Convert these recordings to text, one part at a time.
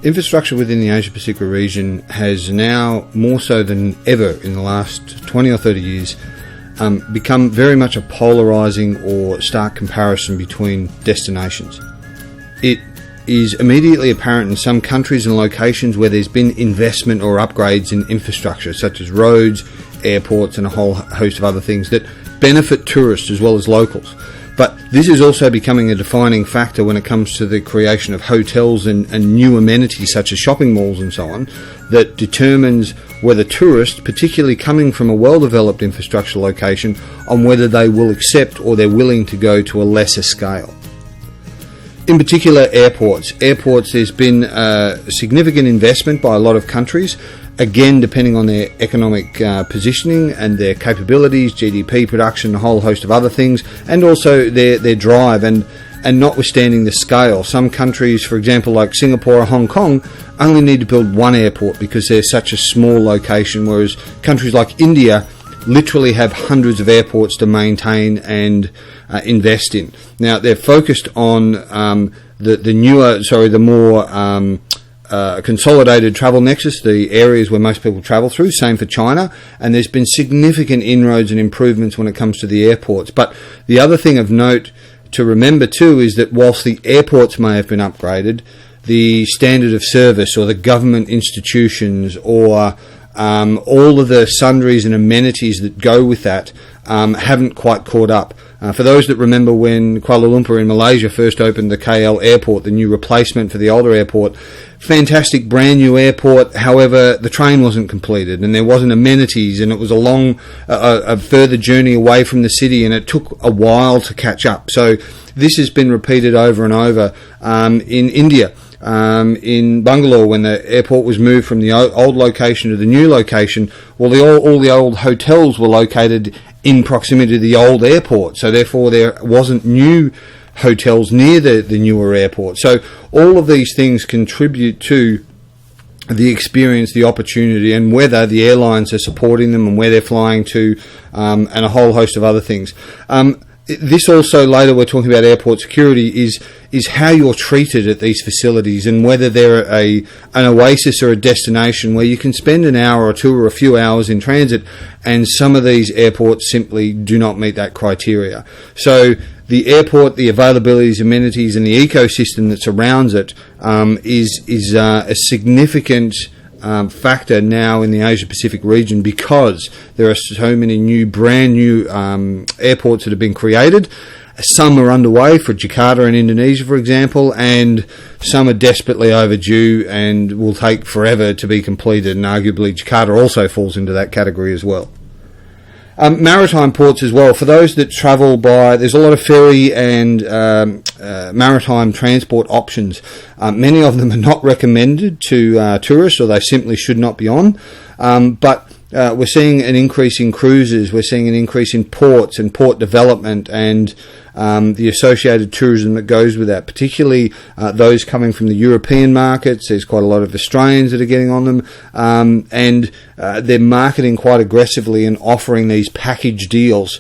infrastructure within the Asia-Pacific region has now, more so than ever in the last 20 or 30 years, become very much a polarising or stark comparison between destinations. It is immediately apparent in some countries and locations where there's been investment or upgrades in infrastructure, such as roads, airports and a whole host of other things that benefit tourists as well as locals. But this is also becoming a defining factor when it comes to the creation of hotels and new amenities such as shopping malls and so on, that determines whether tourists, particularly coming from a well-developed infrastructure location, on whether they will accept or they're willing to go to a lesser scale. In particular, airports. There's been significant investment by a lot of countries, again depending on their economic positioning and their capabilities, GDP production, a whole host of other things, and also their drive and notwithstanding the scale. Some countries, for example, like Singapore or Hong Kong, only need to build one airport because they're such a small location, whereas countries like India literally have hundreds of airports to maintain and invest in. Now, they're focused on the more consolidated travel nexus, the areas where most people travel through, same for China, and there's been significant inroads and improvements when it comes to the airports. But the other thing of note to remember too is that whilst the airports may have been upgraded, the standard of service or the government institutions or all of the sundries and amenities that go with that haven't quite caught up. For those that remember when Kuala Lumpur in Malaysia first opened the KL airport, the new replacement for the older airport, fantastic brand new airport, however the train wasn't completed and there wasn't amenities and it was a further journey away from the city and it took a while to catch up. So this has been repeated over and over in India. In Bangalore, when the airport was moved from the old location to the new location, well, all the old hotels were located in proximity to the old airport, so therefore there wasn't new hotels near the newer airport. So all of these things contribute to the experience, the opportunity, and whether the airlines are supporting them and where they're flying to, and a whole host of other things. This also, later we're talking about airport security, is how you're treated at these facilities and whether they're an oasis or a destination where you can spend an hour or two or a few hours in transit, and some of these airports simply do not meet that criteria. So the airport, the availabilities, amenities and the ecosystem that surrounds it is a significant factor now in the Asia-Pacific region because there are so many brand new airports that have been created. Some are underway for Jakarta in Indonesia, for example, and some are desperately overdue and will take forever to be completed, and arguably Jakarta also falls into that category as well. Maritime ports as well. For those that travel by, there's a lot of ferry and maritime transport options. Many of them are not recommended to tourists, or they simply should not be on. But we're seeing an increase in cruises. We're seeing an increase in ports and port development and the associated tourism that goes with that, particularly those coming from the European markets. There's quite a lot of Australians that are getting on them, and they're marketing quite aggressively and offering these package deals,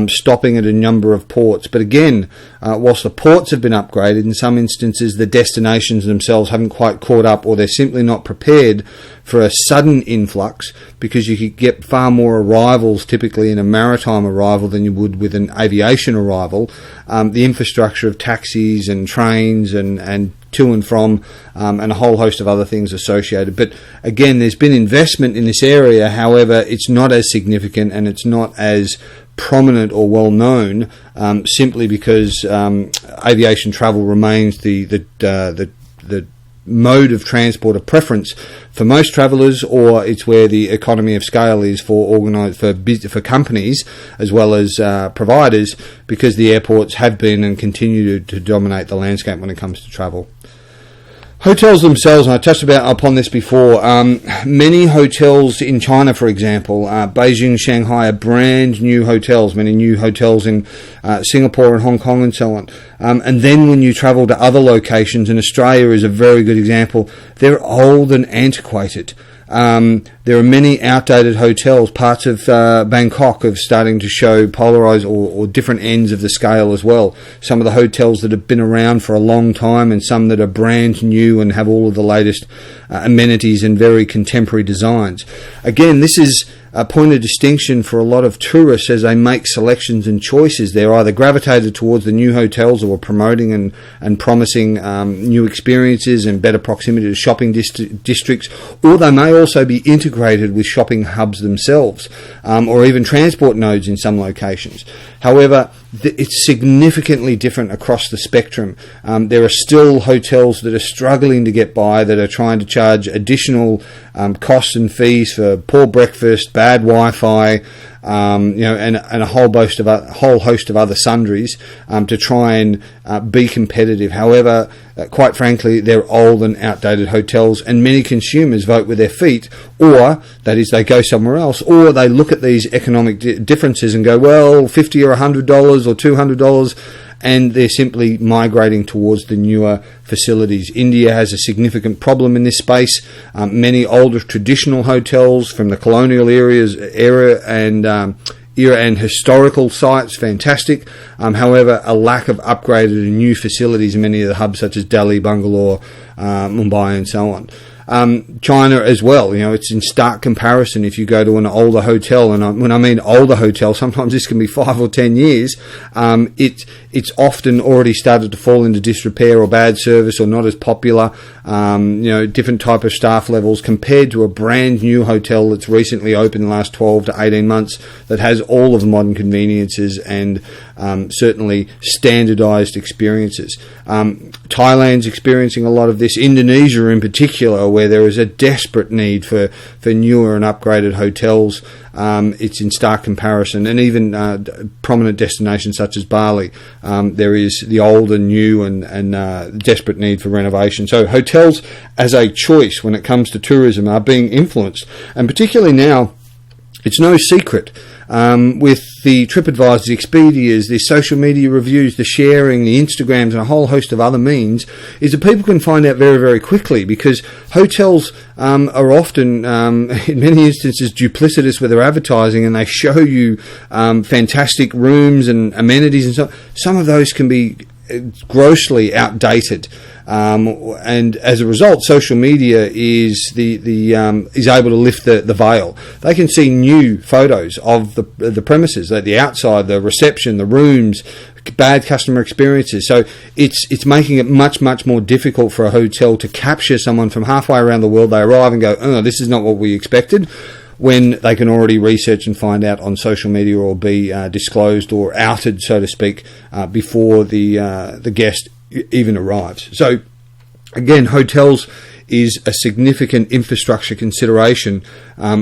stopping at a number of ports. But again, whilst the ports have been upgraded, in some instances the destinations themselves haven't quite caught up, or they're simply not prepared for a sudden influx, because you could get far more arrivals typically in a maritime arrival than you would with an aviation arrival. The infrastructure of taxis and trains and to and from, and a whole host of other things associated. But again, there's been investment in this area. However, it's not as significant and it's not as prominent or well known, simply because aviation travel remains the mode of transport of preference for most travellers, or it's where the economy of scale is for companies as well as providers, because the airports have been and continue to dominate the landscape when it comes to travel. Hotels themselves, and I touched upon this before, many hotels in China, for example, Beijing, Shanghai, are brand new hotels, many new hotels in Singapore and Hong Kong and so on. And then when you travel to other locations, and Australia is a very good example, they're old and antiquated. There are many outdated hotels. Parts of Bangkok are starting to show polarized or different ends of the scale as well. Some of the hotels that have been around for a long time, and some that are brand new and have all of the latest amenities and very contemporary designs. Again, this is a point of distinction for a lot of tourists as they make selections and choices. They're either gravitated towards the new hotels or promoting and promising new experiences and better proximity to shopping districts, or they may also be integrated with shopping hubs themselves, or even transport nodes in some locations. However, it's significantly different across the spectrum. There are still hotels that are struggling to get by, that are trying to charge additional costs and fees for poor breakfast, bad Wi-Fi, and a whole host of other sundries to try and be competitive. However, quite frankly, they're old and outdated hotels, and many consumers vote with their feet, or that is, they go somewhere else, or they look at these economic differences and go, well, $50 or $100 or $200, and they're simply migrating towards the newer facilities. India has a significant problem in this space. Many older traditional hotels from the colonial era and historical sites, fantastic. However, a lack of upgraded and new facilities in many of the hubs such as Delhi, Bangalore, Mumbai and so on. China as well, it's in stark comparison. If you go to an older hotel, and when I mean older hotel, sometimes this can be 5 or 10 years, it's often already started to fall into disrepair or bad service or not as popular, different type of staff levels compared to a brand new hotel that's recently opened in the last 12 to 18 months that has all of the modern conveniences and certainly standardized experiences. Thailand's experiencing a lot of this, Indonesia in particular, where there is a desperate need for newer and upgraded hotels. It's in stark comparison, and even prominent destinations such as Bali, there is the old and new and desperate need for renovation. So hotels as a choice when it comes to tourism are being influenced, and particularly now, it's no secret, with the TripAdvisors, the Expedias, the social media reviews, the sharing, the Instagrams, and a whole host of other means, is that people can find out very, very quickly, because hotels are often, in many instances, duplicitous with their advertising, and they show you fantastic rooms and amenities and so on. Some of those can be grossly outdated. And as a result, social media is is able to lift the veil. They can see new photos of the premises, the outside, the reception, the rooms, bad customer experiences. So it's making it much, much more difficult for a hotel to capture someone from halfway around the world. They arrive and go, oh, this is not what we expected, when they can already research and find out on social media or be disclosed or outed, so to speak, before the guest even arrives. So again, hotels is a significant infrastructure consideration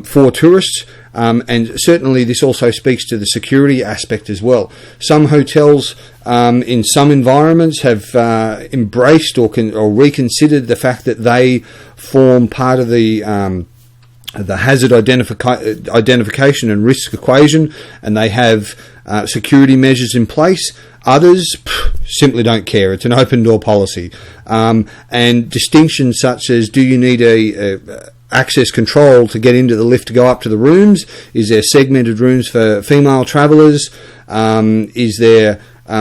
for tourists, and certainly this also speaks to the security aspect as well. Some hotels in some environments have embraced or reconsidered the fact that they form part of the hazard identification and risk equation, and they have security measures in place. Others simply don't care. It's an open door policy. And distinctions such as, do you need a access control to get into the lift to go up to the rooms? Is there segmented rooms for female travellers? Is there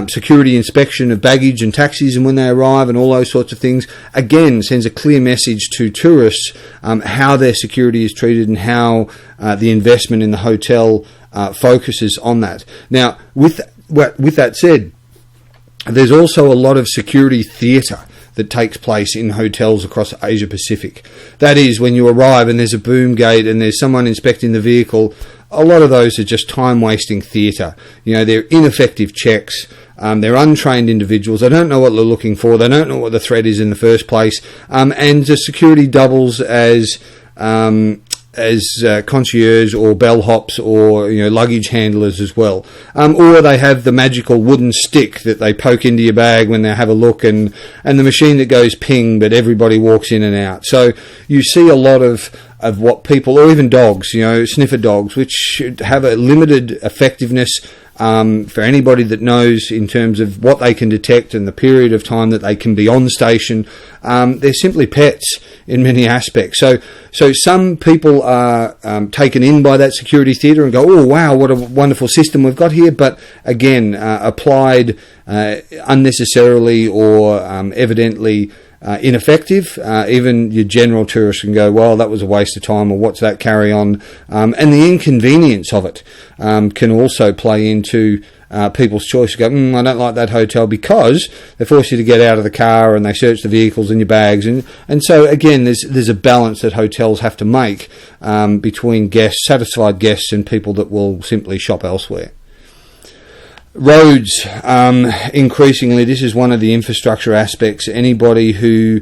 security inspection of baggage and taxis and when they arrive, and all those sorts of things? Again, sends a clear message to tourists how their security is treated and how the investment in the hotel focuses on that. Now, with that said, there's also a lot of security theatre that takes place in hotels across Asia Pacific. That is, when you arrive and there's a boom gate and there's someone inspecting the vehicle, a lot of those are just time-wasting theatre. They're ineffective checks. They're untrained individuals. They don't know what they're looking for. They don't know what the threat is in the first place. And the security doubles as concierge or bellhops or luggage handlers as well, or they have the magical wooden stick that they poke into your bag when they have a look, and the machine that goes ping, but everybody walks in and out. So you see a lot of what people, or even dogs, sniffer dogs, which have a limited effectiveness, for anybody that knows in terms of what they can detect and the period of time that they can be on station. They're simply pets in many aspects. So some people are taken in by that security theatre and go, oh wow, what a wonderful system we've got here, but again, applied unnecessarily or evidently ineffective. Even your general tourist can go, well, that was a waste of time, or what's that carry on? And the inconvenience of it can also play into people's choice. You go, I don't like that hotel, because they force you to get out of the car and they search the vehicles and your bags. And so, again, there's a balance that hotels have to make between satisfied guests and people that will simply shop elsewhere. Roads, increasingly, this is one of the infrastructure aspects. Anybody who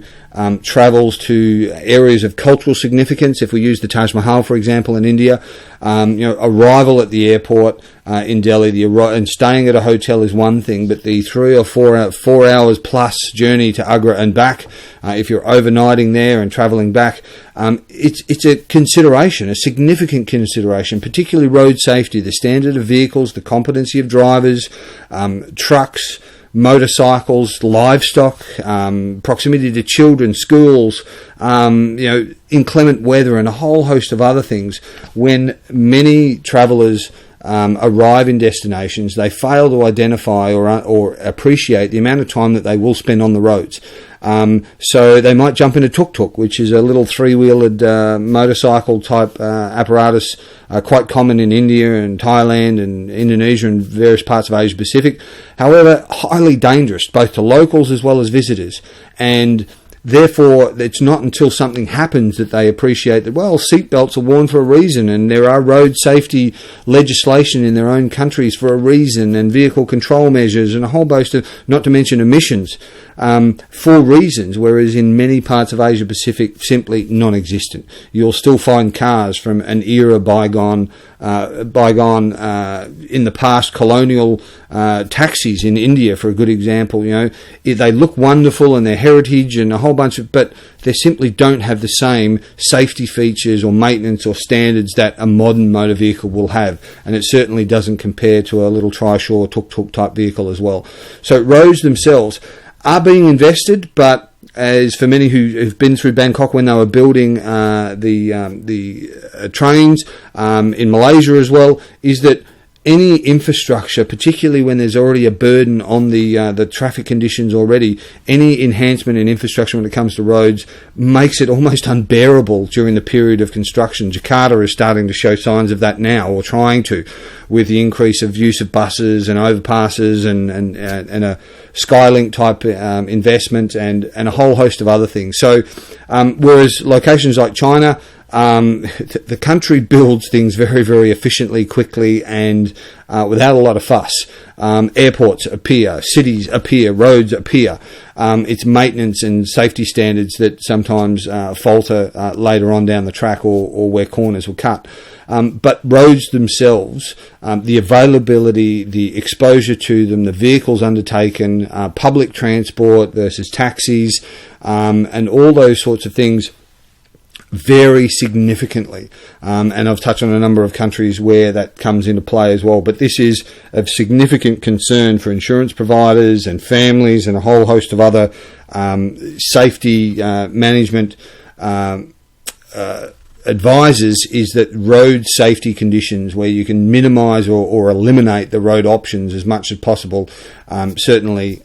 travels to areas of cultural significance, if we use the Taj Mahal, for example, in India, arrival at the airport in Delhi, and staying at a hotel is one thing, but the 3 or 4 hours plus journey to Agra and back, if you're overnighting there and travelling back, it's a consideration, a significant consideration, particularly road safety, the standard of vehicles, the competency of drivers, trucks, motorcycles, livestock, proximity to children, schools, inclement weather, and a whole host of other things. When many travellers arrive in destinations, they fail to identify or appreciate the amount of time that they will spend on the roads. So they might jump in a tuk-tuk, which is a little three-wheeled motorcycle type apparatus, quite common in India and Thailand and Indonesia and various parts of Asia Pacific. However, highly dangerous, both to locals as well as visitors. And therefore, it's not until something happens that they appreciate that, well, seatbelts are worn for a reason, and there are road safety legislation in their own countries for a reason, and vehicle control measures, and a whole host of, not to mention emissions, for reasons, whereas in many parts of Asia Pacific, simply non-existent. You'll still find cars from an era bygone in the past, colonial taxis in India, for a good example. They look wonderful and their heritage and a whole bunch of, but they simply don't have the same safety features or maintenance or standards that a modern motor vehicle will have, and it certainly doesn't compare to a little trishaw tuk-tuk type vehicle as well. So roads themselves are being invested, but as for many who've been through Bangkok when they were building the trains, in Malaysia as well, is that any infrastructure, particularly when there's already a burden on the traffic conditions already, any enhancement in infrastructure when it comes to roads makes it almost unbearable during the period of construction. Jakarta is starting to show signs of that now, or trying to, with the increase of use of buses and overpasses and a Skylink type investment and a whole host of other things. So whereas locations like China, the country builds things very, very efficiently, quickly, and without a lot of fuss. Airports appear, cities appear, roads appear. It's maintenance and safety standards that sometimes falter later on down the track, or where corners were cut. But roads themselves, the availability, the exposure to them, the vehicles undertaken, public transport versus taxis, and all those sorts of things vary significantly, and I've touched on a number of countries where that comes into play as well, but this is of significant concern for insurance providers and families and a whole host of other safety management advisors, is that road safety conditions where you can minimise or eliminate the road options as much as possible certainly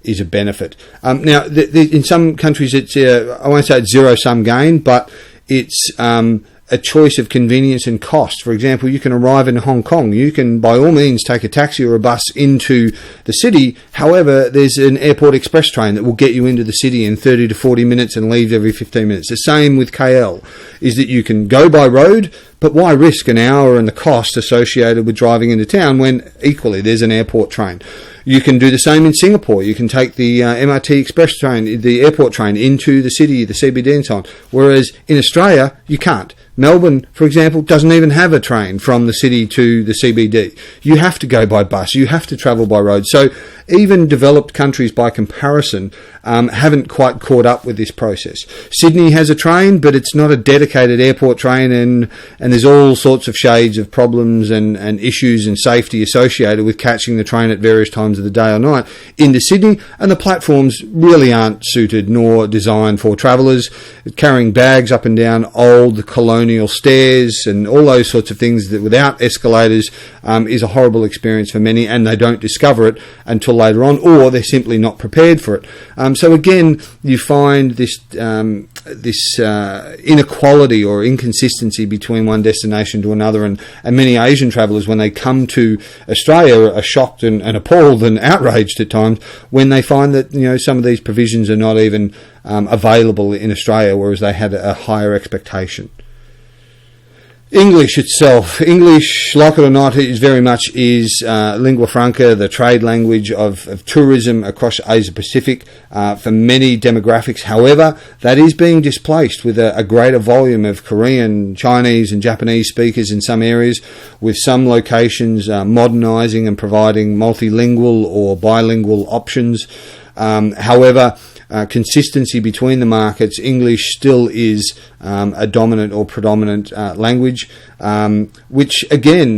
is a benefit. Now, in some countries, it's I won't say it's zero-sum gain, but it's a choice of convenience and cost. For example, you can arrive in Hong Kong. You can, by all means, take a taxi or a bus into the city. However, there's an airport express train that will get you into the city in 30 to 40 minutes and leaves every 15 minutes. The same with KL, is that you can go by road, but why risk an hour and the cost associated with driving into town when equally there's an airport train? You can do the same in Singapore. You can take the MRT express train, the airport train, into the city, the CBD and so on. Whereas in Australia, you can't. Melbourne, for example, doesn't even have a train from the city to the CBD. You have to go by bus. You have to travel by road. So even developed countries by comparison haven't quite caught up with this process. Sydney has a train, but it's not a dedicated airport train, and there's all sorts of shades of problems and issues and safety associated with catching the train at various times of the day or night into Sydney, and the platforms really aren't suited nor designed for travellers. Carrying bags up and down old colonial stairs and all those sorts of things that without escalators is a horrible experience for many, and they don't discover it until later on, or they're simply not prepared for it. So again, you find this inequality or inconsistency between one destination to another, and many Asian travellers, when they come to Australia, are shocked and appalled and outraged at times when they find that some of these provisions are not even available in Australia, whereas they had a higher expectation. English itself, like it or not, is very much lingua franca, the trade language of tourism across Asia Pacific for many demographics. However, that is being displaced with a greater volume of Korean, Chinese and Japanese speakers in some areas, with some locations modernising and providing multilingual or bilingual options. However, consistency between the markets, English still is a dominant or predominant language, which again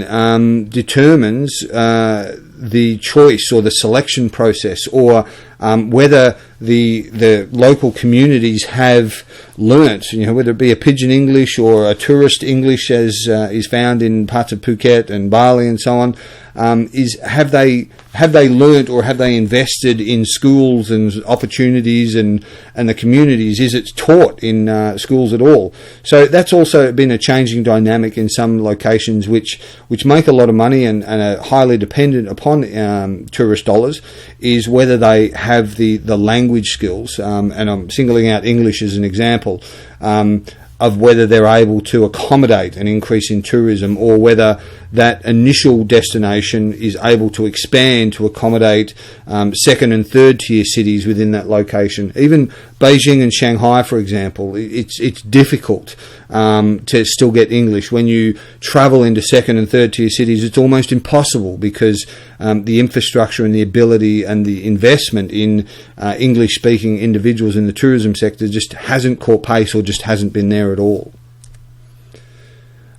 determines the choice or the selection process, or whether the local communities have learnt, whether it be a pidgin English or a tourist English as is found in parts of Phuket and Bali and so on, have they learnt or have they invested in schools and opportunities and the communities? Is it taught in schools at all? So that's also been a changing dynamic in some locations which make a lot of money and are highly dependent upon tourist dollars, is whether they have the language skills, and I'm singling out English as an example, of whether they're able to accommodate an increase in tourism, or whether that initial destination is able to expand to accommodate second and third tier cities within that location. Even Beijing and Shanghai, for example, it's difficult to still get English. When you travel into second and third tier cities, it's almost impossible, because the infrastructure and the ability and the investment in English speaking individuals in the tourism sector just hasn't caught pace, or just hasn't been there at all.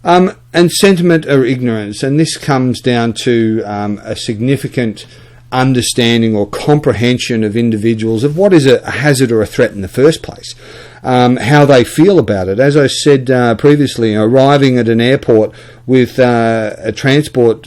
And sentiment or ignorance, and this comes down to a significant understanding or comprehension of individuals of what is a hazard or a threat in the first place, how they feel about it. As I said previously, arriving at an airport with a transport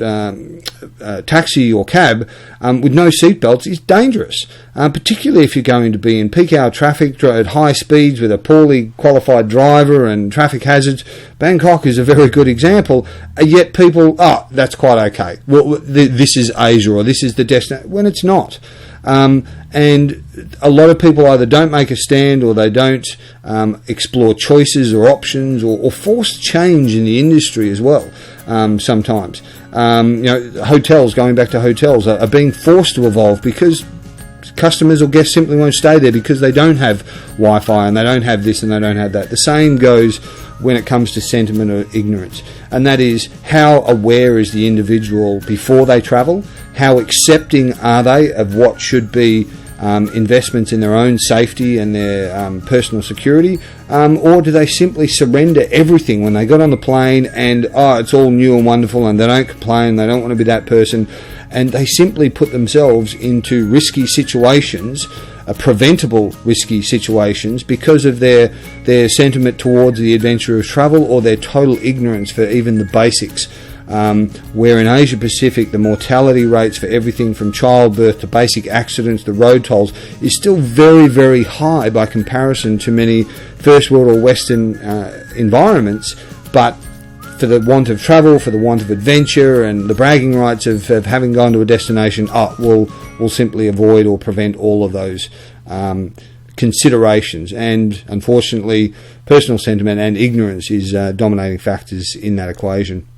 taxi or cab with no seatbelts is dangerous, particularly if you're going to be in peak hour traffic at high speeds with a poorly qualified driver and traffic hazards. Bangkok is a very good example, yet people, that's quite okay. Well, this is Asia, or this is the destination, when it's not. And a lot of people either don't make a stand, or they don't explore choices or options, or force change in the industry as well. Sometimes, hotels, going back to hotels, are being forced to evolve because customers or guests simply won't stay there because they don't have Wi-Fi and they don't have this and they don't have that. The same goes when it comes to sentiment or ignorance, and that is, how aware is the individual before they travel? How accepting are they of what should be investments in their own safety and their personal security, or do they simply surrender everything when they got on the plane and it's all new and wonderful, and they don't complain, they don't want to be that person, and they simply put themselves into risky situations, preventable risky situations, because of their sentiment towards the adventure of travel, or their total ignorance for even the basics. Where in Asia Pacific the mortality rates for everything from childbirth to basic accidents to road tolls is still very, very high by comparison to many first world or Western environments, but for the want of travel, for the want of adventure and the bragging rights of having gone to a destination, we'll simply avoid or prevent all of those considerations. And unfortunately, personal sentiment and ignorance is dominating factors in that equation.